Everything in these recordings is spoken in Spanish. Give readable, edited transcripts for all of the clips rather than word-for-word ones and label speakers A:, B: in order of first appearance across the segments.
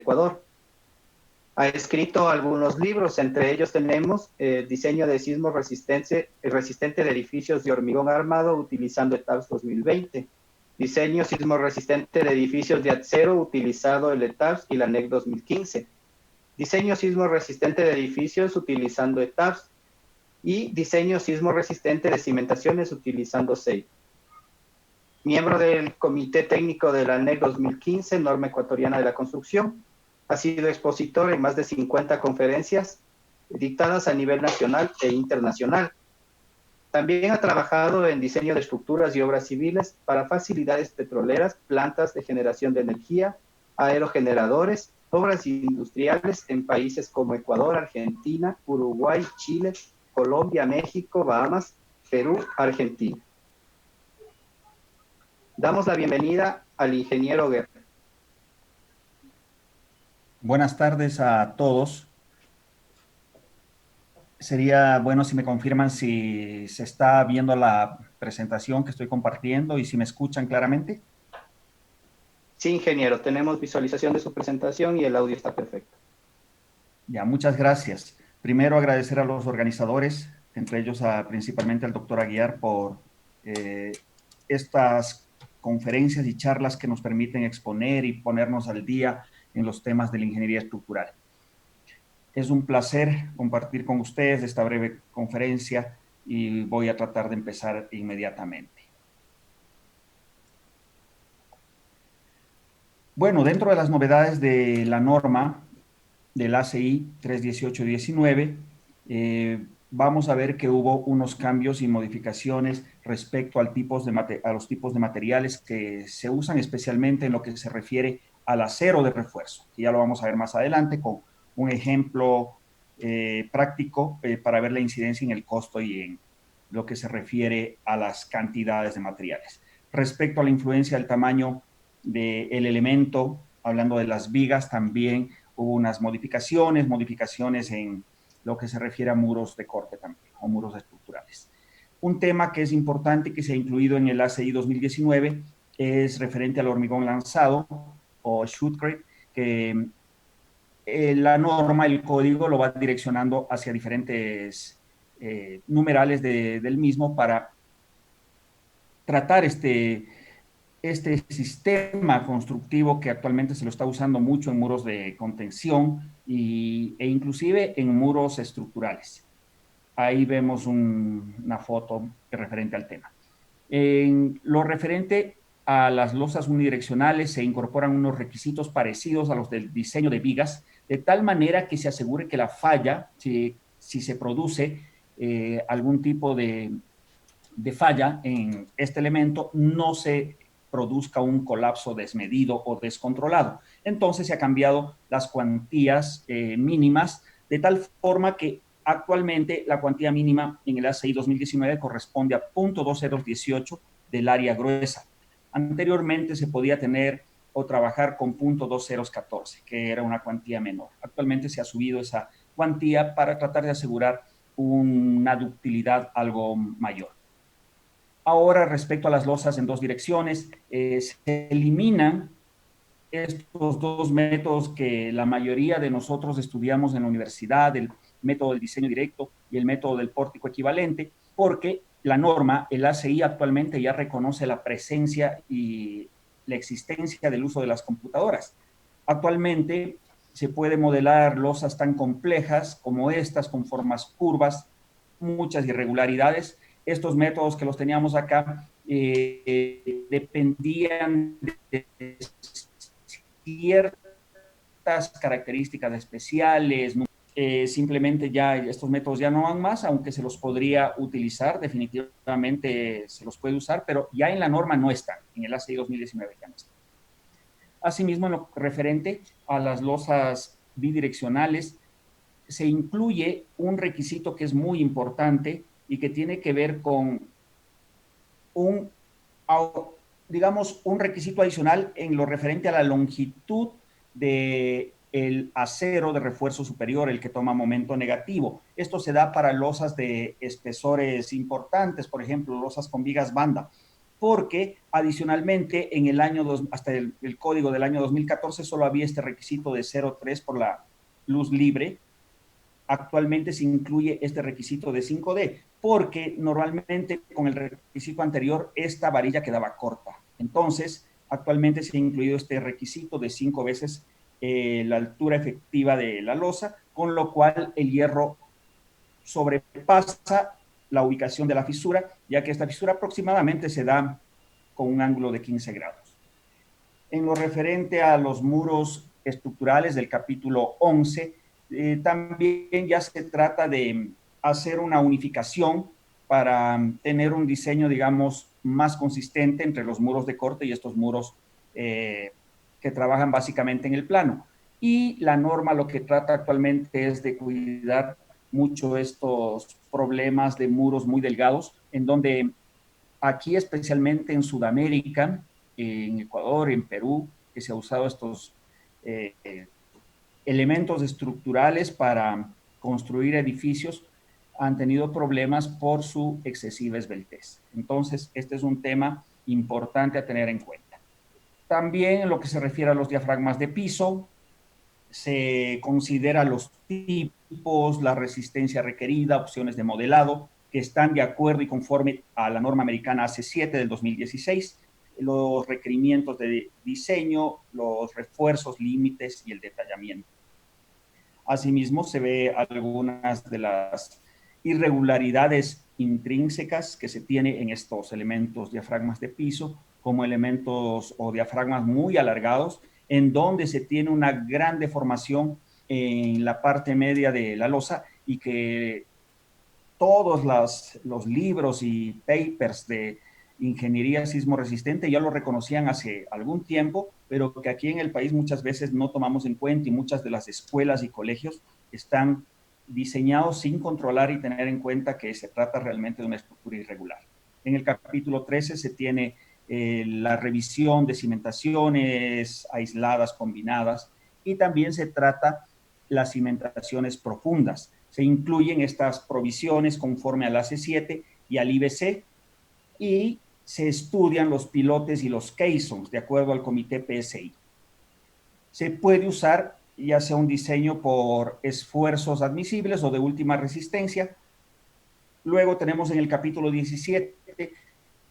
A: Ecuador. Ha escrito algunos libros, entre ellos tenemos Diseño de sismo resistente de edificios de hormigón armado utilizando ETABS 2020, Diseño sismo resistente de edificios de acero utilizando el ETABS y la NEC 2015, Diseño sismo resistente de edificios utilizando ETABS y Diseño sismo resistente de cimentaciones utilizando SEI. Miembro del Comité Técnico de la NEC 2015, Norma Ecuatoriana de la Construcción. Ha sido expositor en más de 50 conferencias dictadas a nivel nacional e internacional. También ha trabajado en diseño de estructuras y obras civiles para facilidades petroleras, plantas de generación de energía, aerogeneradores, obras industriales en países como Ecuador, Argentina, Uruguay, Chile, Colombia, México, Bahamas, Perú, Argentina. Damos la bienvenida al ingeniero Guerra.
B: Buenas tardes a todos. Sería bueno si me confirman si se está viendo la presentación que estoy compartiendo y si me escuchan claramente.
A: Sí, ingeniero, tenemos visualización de su presentación y el audio está perfecto.
B: Ya, muchas gracias. Primero agradecer a los organizadores, entre ellos principalmente al doctor Aguiar, por estas conferencias y charlas que nos permiten exponer y ponernos al día en los temas de la ingeniería estructural. Es un placer compartir con ustedes esta breve conferencia y voy a tratar de empezar inmediatamente. Bueno, dentro de las novedades de la norma del ACI 31819, vamos a ver que hubo unos cambios y modificaciones respecto a los tipos de materiales que se usan, especialmente en lo que se refiere al acero de refuerzo, que ya lo vamos a ver más adelante con un ejemplo práctico para ver la incidencia en el costo y en lo que se refiere a las cantidades de materiales. Respecto a la influencia del tamaño del elemento, hablando de las vigas, también hubo unas modificaciones en lo que se refiere a muros de corte también, o muros estructurales. Un tema que es importante y que se ha incluido en el ACI 2019 es referente al hormigón lanzado o shootcrete, que la norma, el código lo va direccionando hacia diferentes numerales del mismo para tratar este sistema constructivo que actualmente se lo está usando mucho en muros de contención e inclusive en muros estructurales. Ahí vemos una foto referente al tema. En lo referente a las losas unidireccionales se incorporan unos requisitos parecidos a los del diseño de vigas, de tal manera que se asegure que la falla, si se produce algún tipo de falla en este elemento, no se produzca un colapso desmedido o descontrolado. Entonces se ha cambiado las cuantías mínimas de tal forma que actualmente la cuantía mínima en el ACI 2019 corresponde a 0.2018 del área gruesa. Anteriormente se podía tener o trabajar con 0.2014, que era una cuantía menor. Actualmente se ha subido esa cuantía para tratar de asegurar una ductilidad algo mayor. Ahora, respecto a las losas en dos direcciones, se eliminan estos dos métodos que la mayoría de nosotros estudiamos en la universidad, el método del diseño directo y el método del pórtico equivalente, porque la norma, el ACI actualmente ya reconoce la presencia y la existencia del uso de las computadoras. Actualmente se puede modelar losas tan complejas como estas, con formas curvas, muchas irregularidades. Estos métodos que los teníamos acá dependían de ciertas características especiales. Simplemente ya estos métodos ya no van más, aunque se los podría utilizar, definitivamente se los puede usar, pero ya en la norma no están, en el ACI 2019 ya no están. Asimismo, en lo referente a las losas bidireccionales, se incluye un requisito que es muy importante y que tiene que ver con un, digamos, un requisito adicional en lo referente a la longitud del acero de refuerzo superior, el que toma momento negativo. Esto se da para losas de espesores importantes, por ejemplo, losas con vigas banda. porque adicionalmente en el año hasta el código del año 2014 solo había este requisito de 0,3 por la luz libre. Actualmente se incluye este requisito de 5D, porque normalmente con el requisito anterior esta varilla quedaba corta. Entonces, actualmente se ha incluido este requisito de 5 veces la altura efectiva de la losa, con lo cual el hierro sobrepasa la ubicación de la fisura, ya que esta fisura aproximadamente se da con un ángulo de 15 grados. En lo referente a los muros estructurales del capítulo 11, también ya se trata de hacer una unificación para tener un diseño, digamos, más consistente entre los muros de corte y estos muros que trabajan básicamente en el plano. Y la norma lo que trata actualmente es de cuidar mucho estos problemas de muros muy delgados, en donde aquí especialmente en Sudamérica, en Ecuador, en Perú, que se ha usado estos eh, elementos estructurales para construir edificios, han tenido problemas por su excesiva esbeltez. Entonces, este es un tema importante a tener en cuenta. También en lo que se refiere a los diafragmas de piso, se considera los tipos, la resistencia requerida, opciones de modelado, que están de acuerdo y conforme a la norma americana AC7 del 2016, los requerimientos de diseño, los refuerzos, límites y el detallamiento. Asimismo, se ve algunas de las irregularidades intrínsecas que se tiene en estos elementos diafragmas de piso, como elementos o diafragmas muy alargados, en donde se tiene una gran deformación en la parte media de la losa y que todos los libros y papers de ingeniería sismo resistente ya lo reconocían hace algún tiempo, pero que aquí en el país muchas veces no tomamos en cuenta y muchas de las escuelas y colegios están diseñados sin controlar y tener en cuenta que se trata realmente de una estructura irregular. En el capítulo 13 se tiene la revisión de cimentaciones aisladas, combinadas, y también se trata las cimentaciones profundas. Se incluyen estas provisiones conforme al AC7 y al IBC y se estudian los pilotes y los caissons de acuerdo al comité PSI. Se puede usar ya sea un diseño por esfuerzos admisibles o de última resistencia. Luego tenemos en el capítulo 17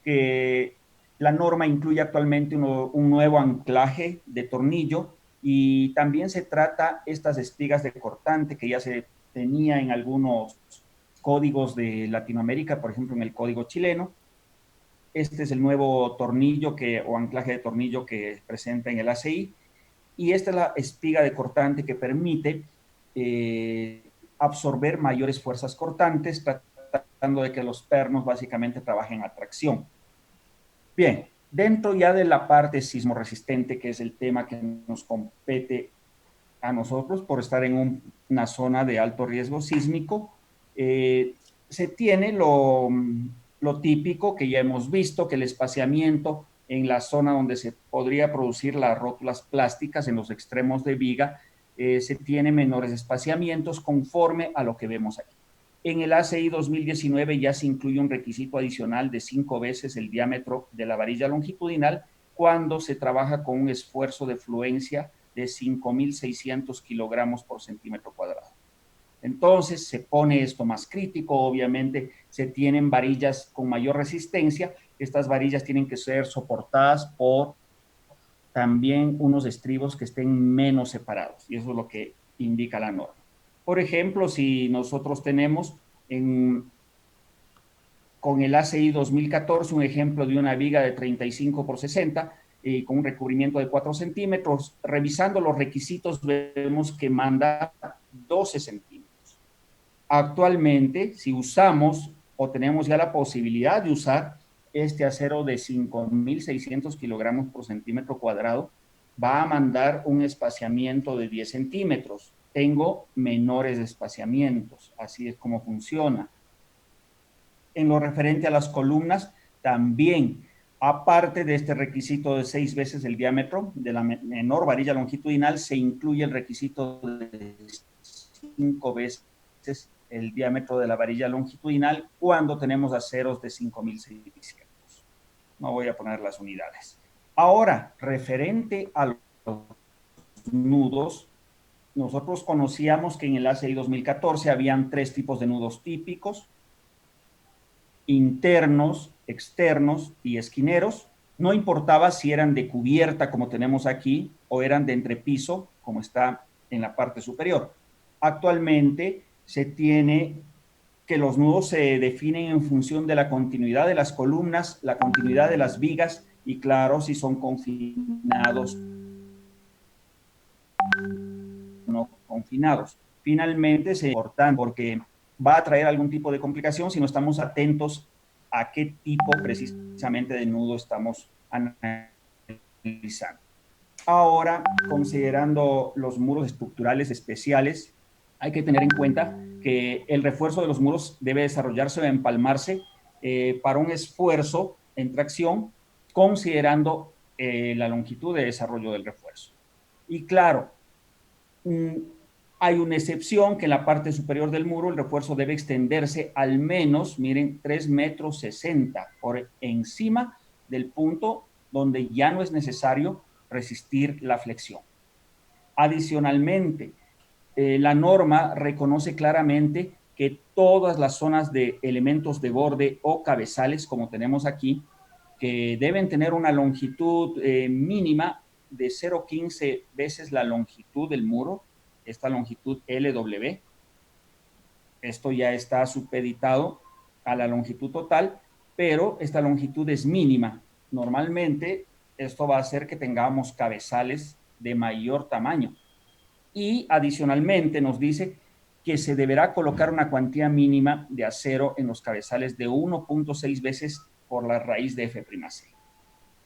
B: que la norma incluye actualmente un nuevo anclaje de tornillo y también se trata estas espigas de cortante que ya se tenía en algunos códigos de Latinoamérica, por ejemplo en el código chileno. Este es el nuevo tornillo o anclaje de tornillo que presenta en el ACI y esta es la espiga de cortante que permite absorber mayores fuerzas cortantes, tratando de que los pernos básicamente trabajen a tracción. Bien, dentro ya de la parte sismo resistente, que es el tema que nos compete a nosotros por estar en una zona de alto riesgo sísmico, se tiene lo típico que ya hemos visto, que el espaciamiento en la zona donde se podría producir las rótulas plásticas en los extremos de viga, se tiene menores espaciamientos conforme a lo que vemos aquí. En el ACI 2019 ya se incluye un requisito adicional de 5 veces el diámetro de la varilla longitudinal cuando se trabaja con un esfuerzo de fluencia de 5.600 kilogramos por centímetro cuadrado. Entonces se pone esto más crítico, obviamente se tienen varillas con mayor resistencia, estas varillas tienen que ser soportadas por también unos estribos que estén menos separados y eso es lo que indica la norma. Por ejemplo, si nosotros tenemos con el ACI 2014 un ejemplo de una viga de 35 por 60 con un recubrimiento de 4 centímetros, revisando los requisitos vemos que manda 12 centímetros. Actualmente, si usamos o tenemos ya la posibilidad de usar este acero de 5.600 kilogramos por centímetro cuadrado, va a mandar un espaciamiento de 10 centímetros. Tengo menores espaciamientos, así es como funciona. En lo referente a las columnas, también, aparte de este requisito de 6 veces el diámetro de la menor varilla longitudinal, se incluye el requisito de 5 veces el diámetro de la varilla longitudinal cuando tenemos aceros de 5.600. no voy a poner las unidades. Ahora, referente a los nudos, nosotros conocíamos que en el ACI 2014 habían 3 tipos de nudos típicos: internos, externos y esquineros. No importaba si eran de cubierta, como tenemos aquí, o eran de entrepiso, como está en la parte superior. Actualmente se tiene que los nudos se definen en función de la continuidad de las columnas, la continuidad de las vigas y, claro, si son confinados o no confinados. Finalmente, es importante porque va a traer algún tipo de complicación si no estamos atentos a qué tipo precisamente de nudo estamos analizando. Ahora, considerando los muros estructurales especiales, hay que tener en cuenta que el refuerzo de los muros debe desarrollarse o empalmarse para un esfuerzo en tracción, considerando la longitud de desarrollo del refuerzo. Y claro, hay una excepción, que en la parte superior del muro el refuerzo debe extenderse al menos, miren, 3,60 metros por encima del punto donde ya no es necesario resistir la flexión. Adicionalmente, la norma reconoce claramente que todas las zonas de elementos de borde o cabezales, como tenemos aquí, que deben tener una longitud mínima de 0,15 veces la longitud del muro, esta longitud LW. Esto ya está supeditado a la longitud total, pero esta longitud es mínima. Normalmente esto va a hacer que tengamos cabezales de mayor tamaño. Y adicionalmente nos dice que se deberá colocar una cuantía mínima de acero en los cabezales de 1,6 veces por la raíz de F'C.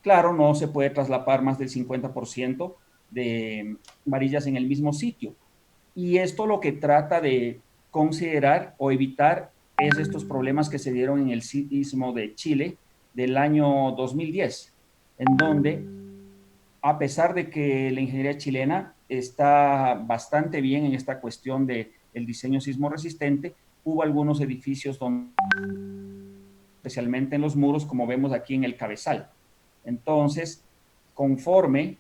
B: Claro, no se puede traslapar más del 50% de varillas en el mismo sitio. Y esto lo que trata de considerar o evitar es estos problemas que se dieron en el sismo de Chile del año 2010, en donde, a pesar de que la ingeniería chilena está bastante bien en esta cuestión del diseño sismo resistente, hubo algunos edificios donde, especialmente en los muros, como vemos aquí en el cabezal. Entonces, conforme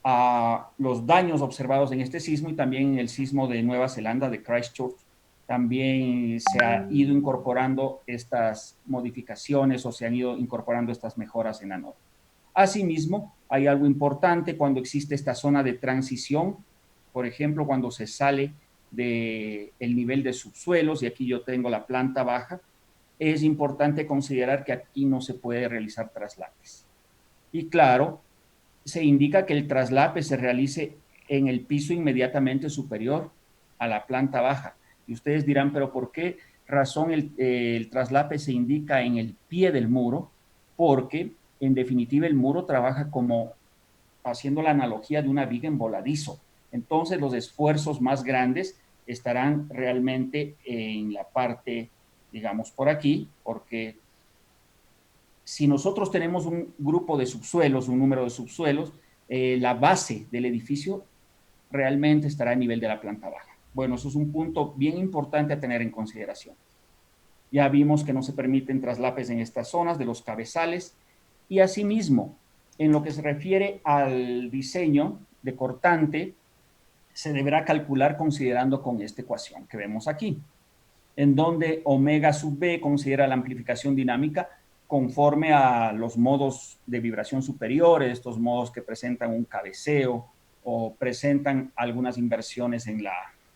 B: a los daños observados en este sismo y también en el sismo de Nueva Zelanda, de Christchurch, también se ha ido incorporando estas modificaciones o se han ido incorporando estas mejoras en la norma. Asimismo, hay algo importante cuando existe esta zona de transición, por ejemplo, cuando se sale del nivel de subsuelos, y aquí yo tengo la planta baja, es importante considerar que aquí no se puede realizar traslapes. Y claro, se indica que el traslape se realice en el piso inmediatamente superior a la planta baja. Y ustedes dirán, pero ¿por qué razón el traslape se indica en el pie del muro? Porque en definitiva el muro trabaja como haciendo la analogía de una viga en voladizo. Entonces los esfuerzos más grandes estarán realmente en la parte, digamos, por aquí, porque si nosotros tenemos un grupo de subsuelos, un número de subsuelos, la base del edificio realmente estará a nivel de la planta baja. Bueno, eso es un punto bien importante a tener en consideración. Ya vimos que no se permiten traslapes en estas zonas de los cabezales, y asimismo, en lo que se refiere al diseño de cortante, se deberá calcular considerando con esta ecuación que vemos aquí, en donde omega sub b considera la amplificación dinámica conforme a los modos de vibración superiores, estos modos que presentan un cabeceo o presentan algunas inversiones en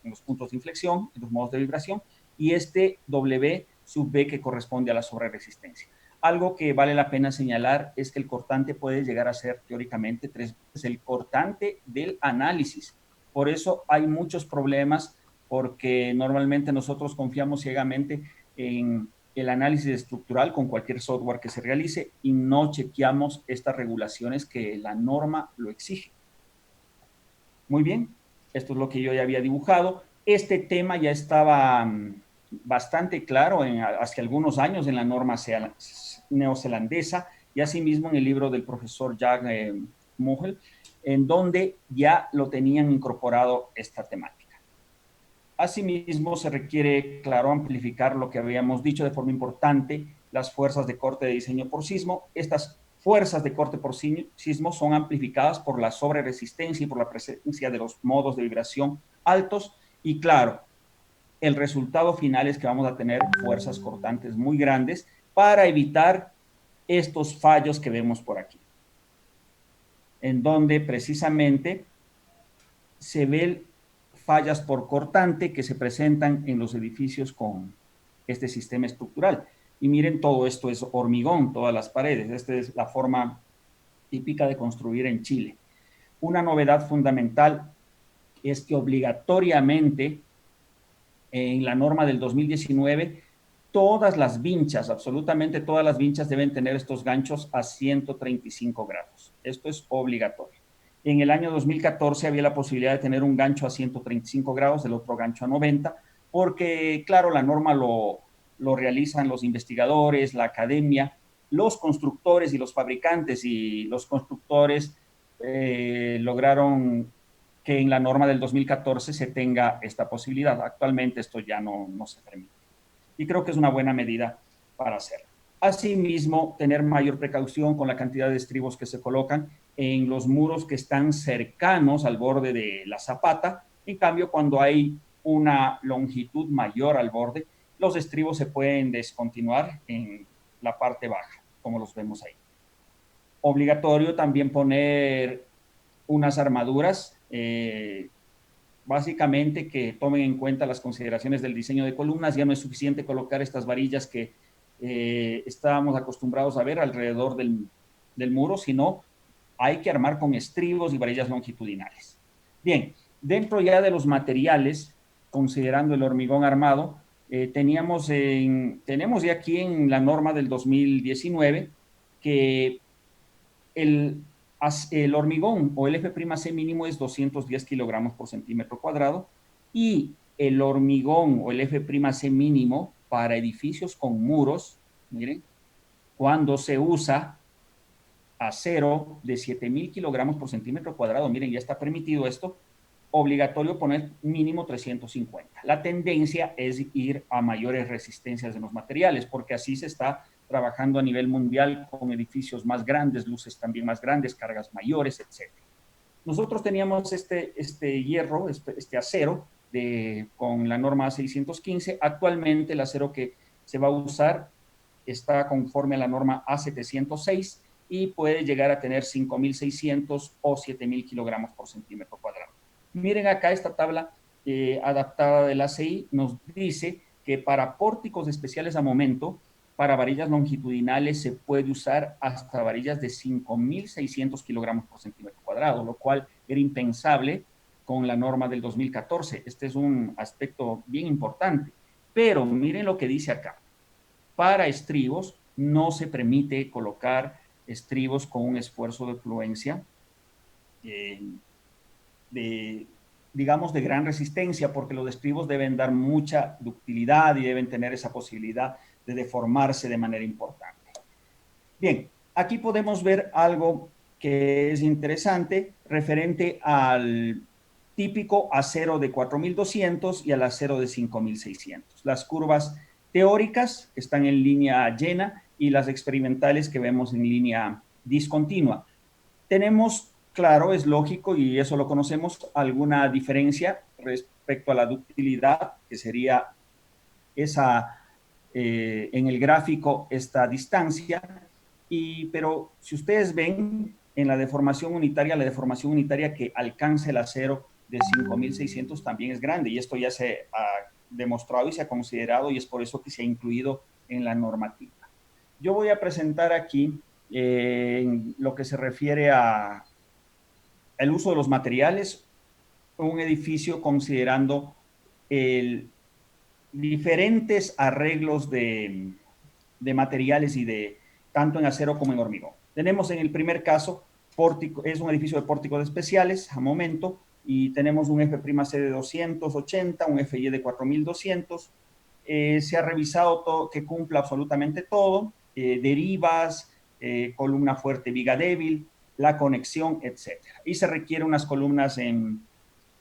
B: los puntos de inflexión, en los modos de vibración, y este W sub B que corresponde a la sobreresistencia. Algo que vale la pena señalar es que el cortante puede llegar a ser teóricamente 3 veces el cortante del análisis. Por eso hay muchos problemas, porque normalmente nosotros confiamos ciegamente en el análisis estructural con cualquier software que se realice y no chequeamos estas regulaciones que la norma lo exige. Muy bien, esto es lo que yo ya había dibujado. Este tema ya estaba bastante claro hace algunos años en la norma neozelandesa y asimismo en el libro del profesor Jack Mughel, en donde ya lo tenían incorporado esta temática. Asimismo, se requiere, claro, amplificar lo que habíamos dicho de forma importante, las fuerzas de corte de diseño por sismo. Estas fuerzas de corte por sismo son amplificadas por la sobreresistencia y por la presencia de los modos de vibración altos y claro, el resultado final es que vamos a tener fuerzas cortantes muy grandes para evitar estos fallos que vemos por aquí, en donde precisamente se ven fallas por cortante que se presentan en los edificios con este sistema estructural. Y miren, todo esto es hormigón, todas las paredes. Esta es la forma típica de construir en Chile. Una novedad fundamental es que obligatoriamente en la norma del 2019, todas las vinchas, absolutamente todas las vinchas deben tener estos ganchos a 135 grados. Esto es obligatorio. En el año 2014 había la posibilidad de tener un gancho a 135 grados, el otro gancho a 90, porque, claro, la norma lo realizan los investigadores, la academia, los constructores y los fabricantes, y los constructores lograron que en la norma del 2014 se tenga esta posibilidad. Actualmente esto ya no se permite. Y creo que es una buena medida para hacerlo. Asimismo, tener mayor precaución con la cantidad de estribos que se colocan en los muros que están cercanos al borde de la zapata. En cambio, cuando hay una longitud mayor al borde, los estribos se pueden descontinuar en la parte baja, como los vemos ahí. Obligatorio también poner unas armaduras, básicamente que tomen en cuenta las consideraciones del diseño de columnas. Ya no es suficiente colocar estas varillas que estábamos acostumbrados a ver alrededor del muro, sino hay que armar con estribos y varillas longitudinales. Bien, dentro ya de los materiales, considerando el hormigón armado, tenemos ya aquí en la norma del 2019 que el hormigón o el F'C mínimo es 210 kilogramos por centímetro cuadrado y el hormigón o el F'C mínimo para edificios con muros, miren, cuando se usa acero de 7,000 kilogramos por centímetro cuadrado, miren, ya está permitido esto, obligatorio poner mínimo 350. La tendencia es ir a mayores resistencias en los materiales, porque así se está trabajando a nivel mundial con edificios más grandes, luces también más grandes, cargas mayores, etc. Nosotros teníamos este hierro, este acero, con la norma A615. Actualmente el acero que se va a usar está conforme a la norma A706 y puede llegar a tener 5,600 o 7,000 kilogramos por centímetro cuadrado. Miren acá esta tabla adaptada del ACI, nos dice que para pórticos especiales a momento, para varillas longitudinales se puede usar hasta varillas de 5,600 kilogramos por centímetro cuadrado, lo cual era impensable con la norma del 2014. Este es un aspecto bien importante. Pero miren lo que dice acá. Para estribos no se permite colocar estribos con un esfuerzo de fluencia digamos, de gran resistencia, porque los estribos deben dar mucha ductilidad y deben tener esa posibilidad de deformarse de manera importante. Bien, aquí podemos ver algo que es interesante referente al típico acero de 4,200 y al acero de 5,600. Las curvas teóricas que están en línea llena y las experimentales que vemos en línea discontinua. Tenemos, claro, es lógico y eso lo conocemos, alguna diferencia respecto a la ductilidad, que sería esa, en el gráfico, esta distancia. Pero si ustedes ven en la deformación unitaria que alcanza el acero de 5,600 también es grande, y esto ya se ha demostrado y se ha considerado, y es por eso que se ha incluido en la normativa. Yo voy a presentar aquí en lo que se refiere a el uso de los materiales, un edificio considerando diferentes arreglos de materiales y tanto en acero como en hormigón. Tenemos en el primer caso, es un edificio de pórticos especiales a momento, y tenemos un F'C de 280, un FY de 4,200. Se ha revisado todo, que cumpla absolutamente todo, derivas, columna fuerte, viga débil, la conexión, etc. Y se requiere unas columnas en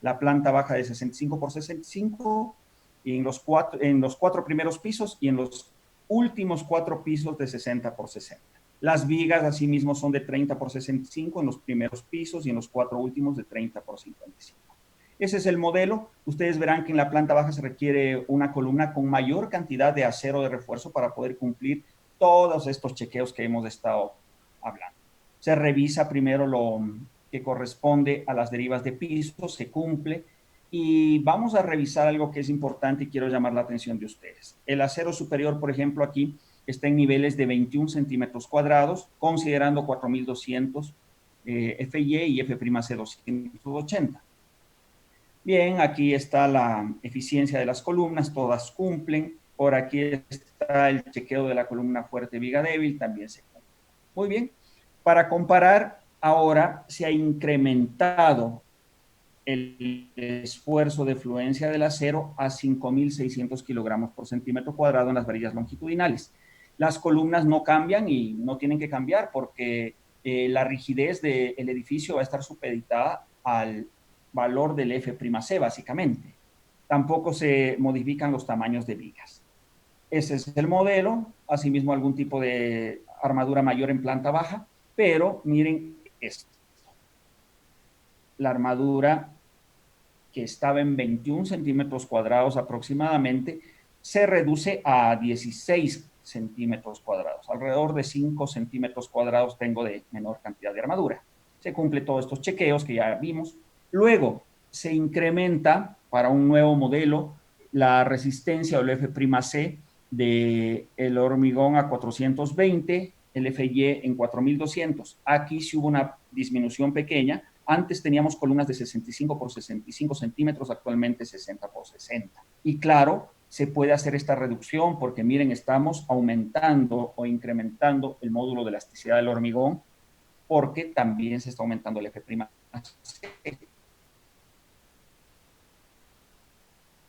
B: la planta baja de 65 por 65 y en los cuatro primeros pisos y en los últimos 4 pisos de 60 por 60. Las vigas, asimismo, son de 30 por 65 en los primeros pisos y en los 4 últimos de 30 por 55. Ese es el modelo. Ustedes verán que en la planta baja se requiere una columna con mayor cantidad de acero de refuerzo para poder cumplir todos estos chequeos que hemos estado hablando. Se revisa primero lo que corresponde a las derivas de piso, se cumple, y vamos a revisar algo que es importante y quiero llamar la atención de ustedes. El acero superior, por ejemplo, aquí está en niveles de 21 centímetros cuadrados, considerando 4200 FY y F'C 280. Bien, aquí está la eficiencia de las columnas, todas cumplen. Por aquí está el chequeo de la columna fuerte viga débil, también se cumple. Muy bien, para comparar, ahora se ha incrementado el esfuerzo de fluencia del acero a 5.600 kilogramos por centímetro cuadrado en las varillas longitudinales. Las columnas no cambian y no tienen que cambiar porque la rigidez del edificio va a estar supeditada al valor del F'C, básicamente. Tampoco se modifican los tamaños de vigas. Ese es el modelo, asimismo algún tipo de armadura mayor en planta baja, pero miren esto. La armadura que estaba en 21 centímetros cuadrados aproximadamente, se reduce a 16 centímetros cuadrados. Alrededor de 5 centímetros cuadrados tengo de menor cantidad de armadura. Se cumple todos estos chequeos que ya vimos. Luego se incrementa para un nuevo modelo la resistencia o el F'C del hormigón a 420, el FY en 4200. Aquí sí hubo una disminución pequeña. Antes teníamos columnas de 65 por 65 centímetros, actualmente 60 por 60. Y claro, se puede hacer esta reducción porque miren, estamos aumentando o incrementando el módulo de elasticidad del hormigón porque también se está aumentando el F'C.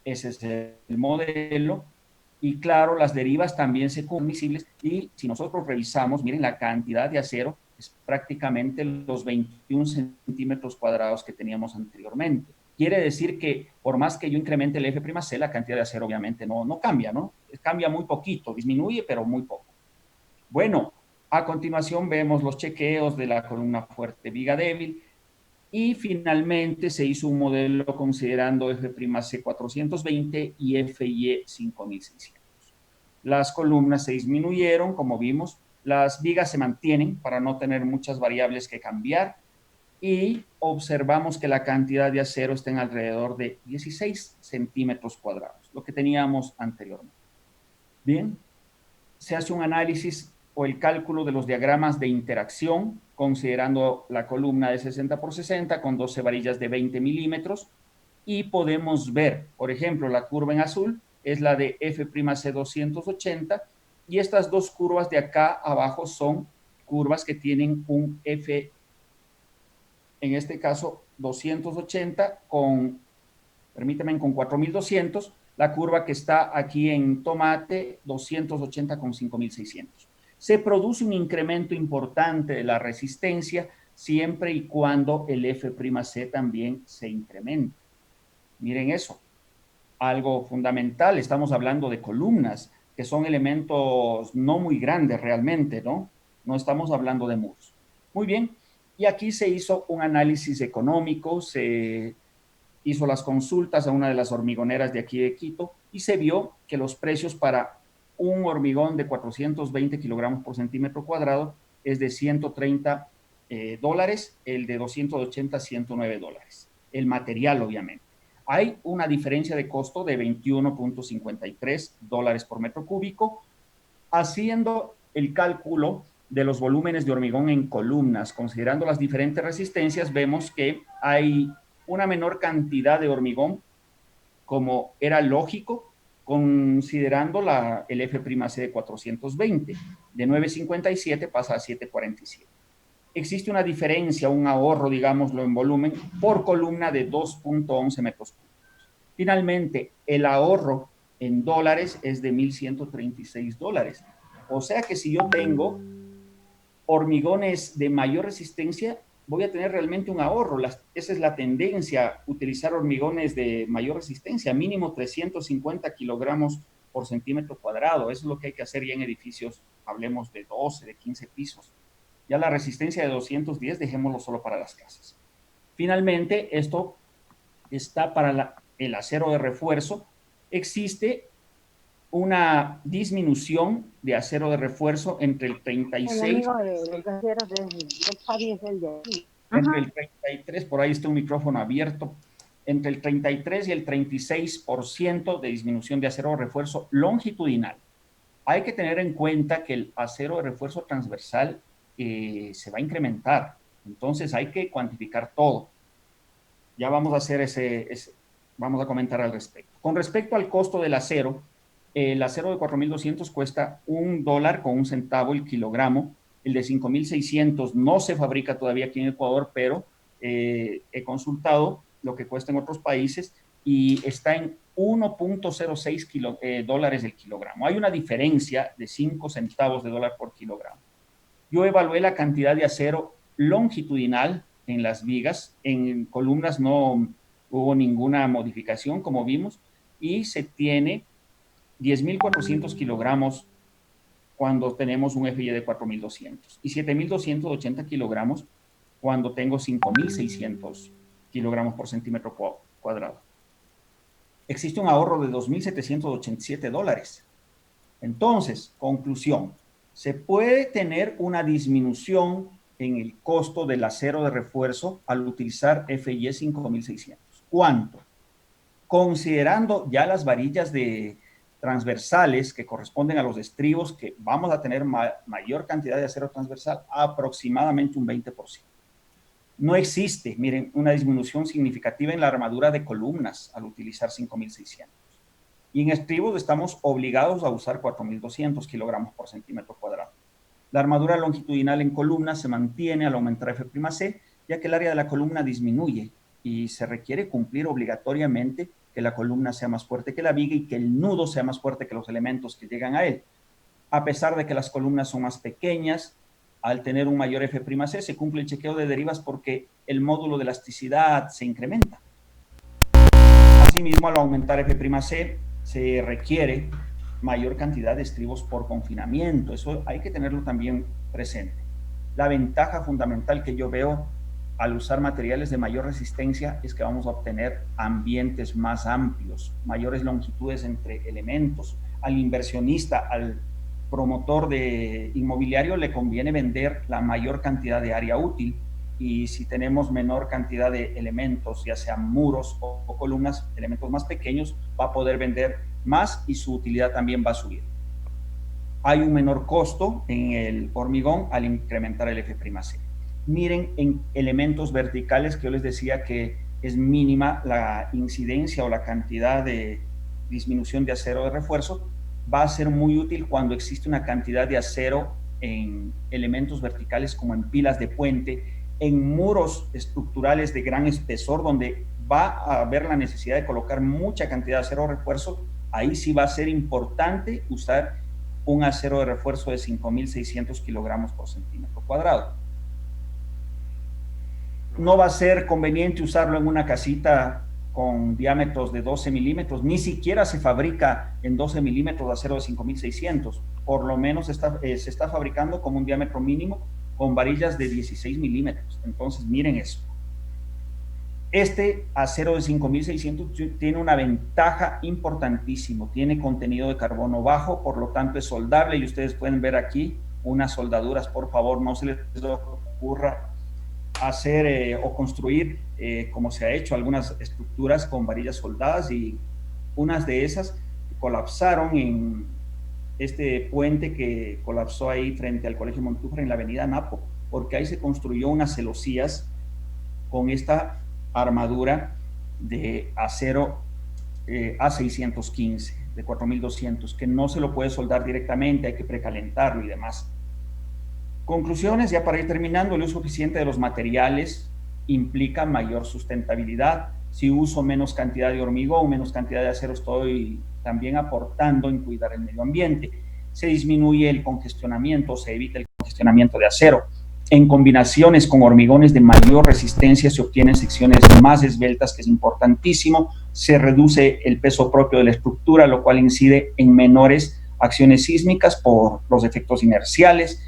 B: Ese es el modelo. Y claro, las derivas también se cumplen visibles. Y si nosotros revisamos, miren la cantidad de acero, es prácticamente los 21 centímetros cuadrados que teníamos anteriormente. Quiere decir que por más que yo incremente el F'C, la cantidad de acero obviamente no cambia, ¿no? Cambia muy poquito, disminuye, pero muy poco. Bueno, a continuación vemos los chequeos de la columna fuerte viga débil. Y finalmente se hizo un modelo considerando F'C 420 y FY 5600. Las columnas se disminuyeron, como vimos, las vigas se mantienen para no tener muchas variables que cambiar y observamos que la cantidad de acero está en alrededor de 16 centímetros cuadrados, lo que teníamos anteriormente. Bien, se hace un análisis o el cálculo de los diagramas de interacción, considerando la columna de 60 por 60 con 12 varillas de 20 milímetros, y podemos ver, por ejemplo, la curva en azul es la de F'C 280, y estas dos curvas de acá abajo son curvas que tienen un F, en este caso 280 con, permítanme, con 4200, la curva que está aquí en tomate 280 con 5600. Se produce un incremento importante de la resistencia siempre y cuando el F'C también se incremente. Miren eso, algo fundamental, estamos hablando de columnas, que son elementos no muy grandes realmente, ¿no? No estamos hablando de muros. Muy bien, y aquí se hizo un análisis económico, se hizo las consultas a una de las hormigoneras de aquí de Quito y se vio que los precios para un hormigón de 420 kilogramos por centímetro cuadrado es de 130 dólares, el de 280, 109 dólares. El material, obviamente. Hay una diferencia de costo de 21.53 dólares por metro cúbico. Haciendo el cálculo de los volúmenes de hormigón en columnas, considerando las diferentes resistencias, vemos que hay una menor cantidad de hormigón, como era lógico, considerando el F'C de 420. De 9.57 pasa a 7.47. Existe una diferencia, un ahorro, digámoslo, en volumen por columna de 2.11 metros cúbicos. Finalmente, el ahorro en dólares es de 1.136 dólares. O sea que si yo tengo hormigones de mayor resistencia, voy a tener realmente un ahorro. Esa es la tendencia, utilizar hormigones de mayor resistencia, mínimo 350 kilogramos por centímetro cuadrado. Eso es lo que hay que hacer ya en edificios, hablemos de 12, de 15 pisos. Ya la resistencia de 210, dejémoslo solo para las casas. Finalmente, esto está para el acero de refuerzo. Existe una disminución de acero de refuerzo entre el 36... El amigo del casero del Javi es el de aquí. Entre el 33, por ahí está un micrófono abierto, entre el 33 y el 36% de disminución de acero de refuerzo longitudinal. Hay que tener en cuenta que el acero de refuerzo transversal se va a incrementar, entonces hay que cuantificar todo. Ya vamos a hacer vamos a comentar al respecto. Con respecto al costo del acero, el acero de 4.200 cuesta $1 con un centavo el kilogramo. El de 5.600 no se fabrica todavía aquí en Ecuador, pero he consultado lo que cuesta en otros países y está en 1.06 dólares el kilogramo. Hay una diferencia de 5 centavos de dólar por kilogramo. Yo evalué la cantidad de acero longitudinal en las vigas. En columnas no hubo ninguna modificación, como vimos, y se tiene 10.400 kilogramos cuando tenemos un FY de 4.200 y 7.280 kilogramos cuando tengo 5.600 kilogramos por centímetro cuadrado. Existe un ahorro de $2.787. Entonces, conclusión, se puede tener una disminución en el costo del acero de refuerzo al utilizar FY 5.600. ¿Cuánto? Considerando ya las varillas transversales que corresponden a los estribos, que vamos a tener mayor cantidad de acero transversal, aproximadamente un 20%. No existe, miren, una disminución significativa en la armadura de columnas al utilizar 5.600. Y en estribos estamos obligados a usar 4.200 kilogramos por centímetro cuadrado. La armadura longitudinal en columnas se mantiene al aumentar F'C, ya que el área de la columna disminuye y se requiere cumplir obligatoriamente que la columna sea más fuerte que la viga y que el nudo sea más fuerte que los elementos que llegan a él. A pesar de que las columnas son más pequeñas, al tener un mayor F'C se cumple el chequeo de derivas porque el módulo de elasticidad se incrementa. Asimismo, al aumentar F'C se requiere mayor cantidad de estribos por confinamiento. Eso hay que tenerlo también presente. La ventaja fundamental que yo veo al usar materiales de mayor resistencia es que vamos a obtener ambientes más amplios, mayores longitudes entre elementos. Al inversionista, al promotor de inmobiliario le conviene vender la mayor cantidad de área útil, y si tenemos menor cantidad de elementos, ya sean muros o columnas, elementos más pequeños, va a poder vender más y su utilidad también va a subir. Hay un menor costo en el hormigón al incrementar el F'C. Miren en elementos verticales que yo les decía que es mínima la incidencia o la cantidad de disminución de acero de refuerzo, va a ser muy útil cuando existe una cantidad de acero en elementos verticales como en pilas de puente, en muros estructurales de gran espesor donde va a haber la necesidad de colocar mucha cantidad de acero de refuerzo. Ahí sí va a ser importante usar un acero de refuerzo de 5.600 kilogramos por centímetro cuadrado. No va a ser conveniente usarlo en una casita con diámetros de 12 milímetros, ni siquiera se fabrica en 12 milímetros de acero de 5.600, por lo menos se está fabricando como un diámetro mínimo con varillas de 16 milímetros. Entonces, miren eso. Este acero de 5.600 tiene una ventaja importantísima, tiene contenido de carbono bajo, por lo tanto es soldable, y ustedes pueden ver aquí unas soldaduras. Por favor, no se les ocurra hacer o construir como se ha hecho algunas estructuras con varillas soldadas, y unas de esas colapsaron en este puente que colapsó ahí frente al Colegio Montúfar en la avenida Napo, porque ahí se construyó unas celosías con esta armadura de acero A615 de 4.200, que no se lo puede soldar directamente, hay que precalentarlo y demás. Conclusiones, ya para ir terminando: el uso eficiente de los materiales implica mayor sustentabilidad. Si uso menos cantidad de hormigón, menos cantidad de acero, estoy también aportando en cuidar el medio ambiente. Se disminuye el congestionamiento, se evita el congestionamiento de acero. En combinaciones con hormigones de mayor resistencia se obtienen secciones más esbeltas, que es importantísimo. se reduce el peso propio de la estructura, lo cual incide en menores acciones sísmicas por los efectos inerciales.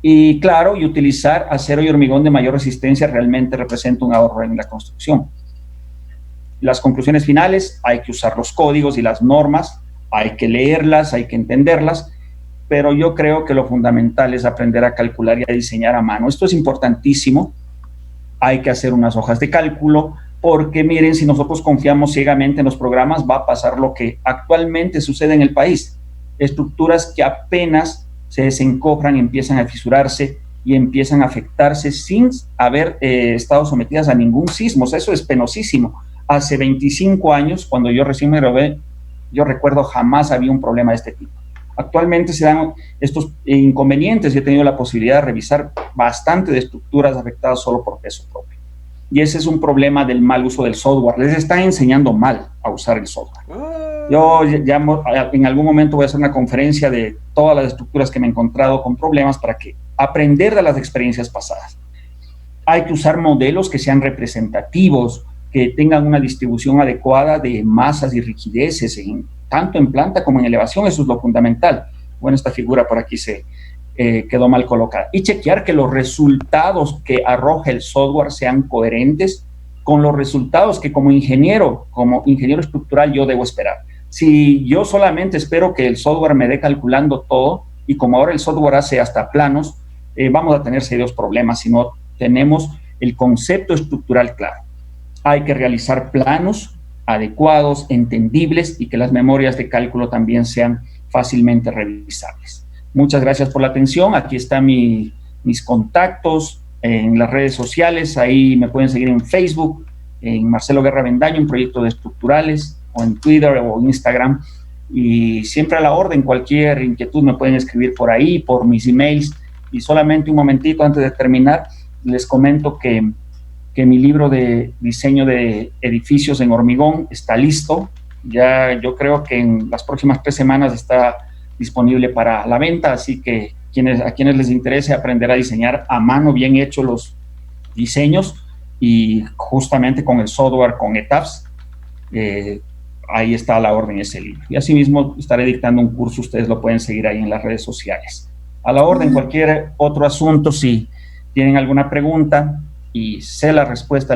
B: Y claro, y utilizar acero y hormigón de mayor resistencia realmente representa un ahorro en la construcción. Las conclusiones finales: hay que usar los códigos y las normas, hay que leerlas, hay que entenderlas, pero yo creo que lo fundamental es aprender a calcular y a diseñar a mano. Esto es importantísimo. Hay que hacer unas hojas de cálculo, porque miren, si nosotros confiamos ciegamente en los programas, va a pasar lo que actualmente sucede en el país. Estructuras que apenas se desencofran, empiezan a fisurarse y empiezan a afectarse sin haber estado sometidas a ningún sismo. O sea, eso es penosísimo. Hace 25 años, cuando yo recién me gradué, yo recuerdo jamás había un problema de este tipo. Actualmente se dan estos inconvenientes y he tenido la posibilidad de revisar bastante de estructuras afectadas solo por peso propio. Y ese es un problema del mal uso del software. Les están enseñando mal a usar el software. Yo ya en algún momento voy a hacer una conferencia de todas las estructuras que me he encontrado con problemas para que aprender de las experiencias pasadas. Hay que usar modelos que sean representativos, que tengan una distribución adecuada de masas y rigideces, tanto en planta como en elevación. Eso es lo fundamental. Bueno, esta figura por aquí se quedó mal colocada. Y chequear que los resultados que arroja el software sean coherentes con los resultados que como ingeniero estructural yo debo esperar. Si yo solamente espero que el software me dé calculando todo, y como ahora el software hace hasta planos, vamos a tener serios problemas si no tenemos el concepto estructural claro. Hay que realizar planos adecuados, entendibles, y que las memorias de cálculo también sean fácilmente revisables. Muchas gracias por la atención. Aquí están mis contactos en las redes sociales. Ahí me pueden seguir en Facebook, en Marcelo Guerra Avendaño, en Proyectos de Estructurales, o en Twitter o Instagram. Y siempre a la orden, cualquier inquietud me pueden escribir por ahí, por mis emails. Y solamente un momentito antes de terminar, les comento que mi libro de diseño de edificios en hormigón está listo. Ya yo creo que en las próximas 3 semanas está disponible para la venta, así que a quienes les interese aprender a diseñar a mano bien hecho los diseños, y justamente con el software, con ETABS, ahí está a la orden ese libro. Y asimismo estaré dictando un curso, ustedes lo pueden seguir ahí en las redes sociales. A la orden, cualquier otro asunto, si tienen alguna pregunta y sé la respuesta,